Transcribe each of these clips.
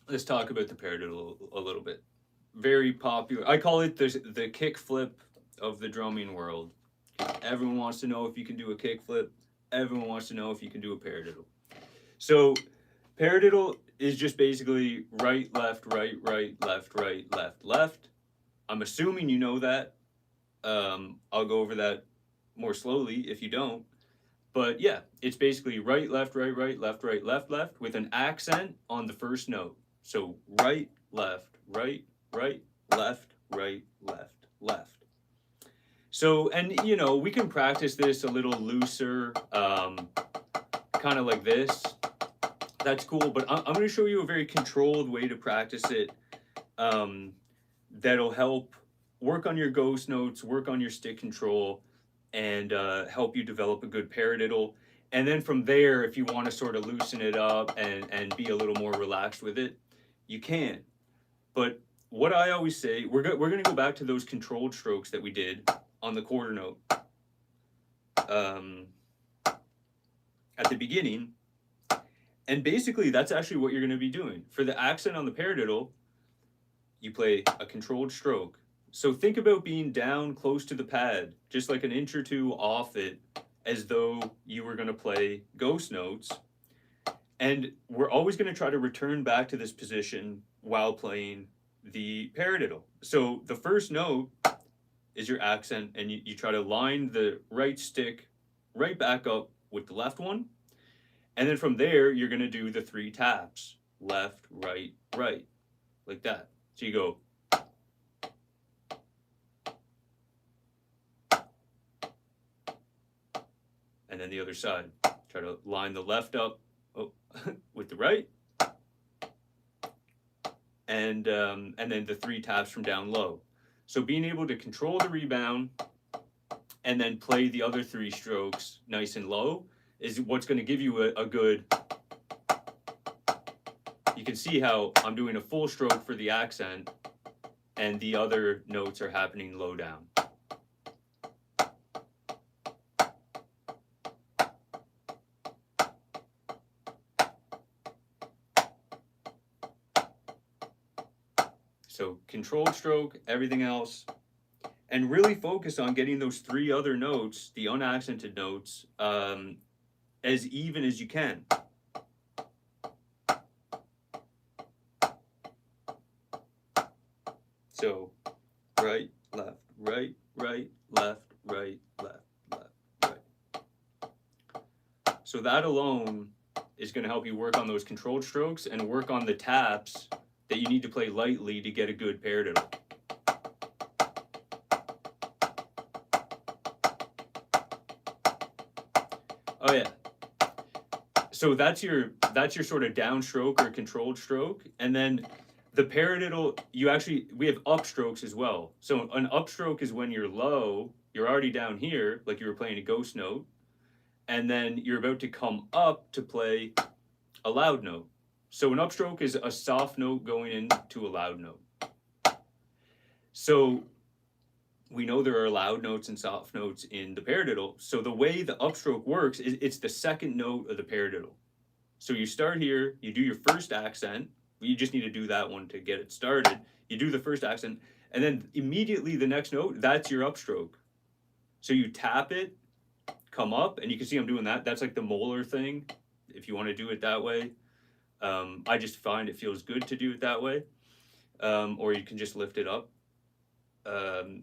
let's talk about the paradiddle a little bit. Very popular. I call it the kick flip of the drumming world. Everyone wants to know if you can do a kick flip. Everyone wants to know if you can do a paradiddle. So paradiddle is just basically right, left, right, left, left. I'm assuming you know that. I'll go over that more slowly if you don't. But yeah, it's basically right, left, left, with an accent on the first note. So right, left, left. So, and you know, we can practice this a little looser, kind of like this. That's cool, but I'm going to show you a very controlled way to practice it, um, that'll help work on your ghost notes, work on your stick control, and help you develop a good paradiddle. And then from there, if you want to sort of loosen it up and be a little more relaxed with it, you can. But what I always say, we're going to go back to those controlled strokes that we did on the quarter note, um, at the beginning. And basically, that's actually what you're going to be doing. For the accent on the paradiddle, you play a controlled stroke. So think about being down close to the pad, just like an inch or two off it, as though you were going to play ghost notes. And we're always going to try to return back to this position while playing the paradiddle. So the first note is your accent, and you try to line the right stick right back up with the left one. And then from there, you're going to do the three taps: left, right, like that. So you go, and then the other side. Try to line the left up, oh, with the right, and then the three taps from down low. So being able to control the rebound and then play the other three strokes nice and low is what's going to give you a good. You can see how I'm doing a full stroke for the accent, and the other notes are happening low down. So controlled stroke, everything else, and really focus on getting those three other notes, the unaccented notes, as even as you can. So right, left, left, right. So that alone is going to help you work on those controlled strokes and work on the taps that you need to play lightly to get a good paradiddle. Oh yeah. So that's your sort of downstroke or controlled stroke, and then the paradiddle, we have upstrokes as well. So an upstroke is when you're low, you're already down here, like you were playing a ghost note, and then you're about to come up to play a loud note. So an upstroke is a soft note going into a loud note. So we know there are loud notes and soft notes in the paradiddle. So the way the upstroke works is it's the second note of the paradiddle. So you start here, you do your first accent. You just need to do that one to get it started. You do the first accent, and then immediately the next note, that's your upstroke. So you tap it, come up, and you can see I'm doing that. That's like the molar thing, if you want to do it that way. I just find it feels good to do it that way. Or you can just lift it up.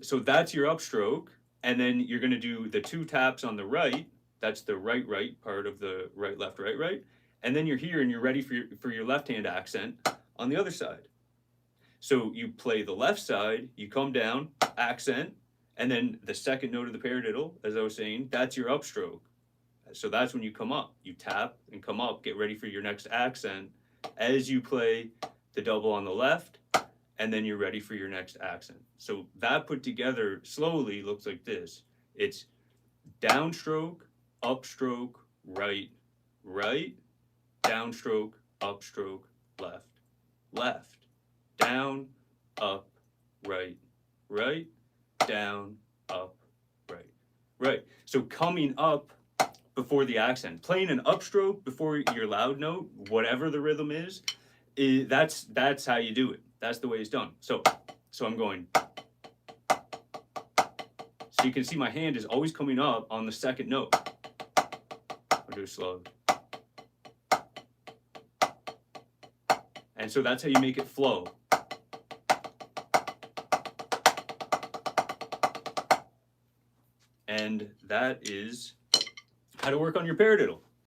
So that's your upstroke, and then you're going to do the two taps on the right. That's the right part of the right, left, right. And then you're here and you're ready for your left hand accent on the other side. So you play the left side, you come down, accent, and then the second note of the paradiddle, as I was saying, that's your upstroke. So that's when you come up. You tap and come up, get ready for your next accent as you play the double on the left, and then you're ready for your next accent. So that put together slowly looks like this. It's downstroke, upstroke, right, downstroke, upstroke, left, down, up, right, down, up, right. So coming up before the accent, playing an upstroke before your loud note, whatever the rhythm is, That's how you do it. That's the way it's done. So I'm going. So you can see my hand is always coming up on the second note. I'll do it slow. And so that's how you make it flow. And that is how to work on your paradiddle.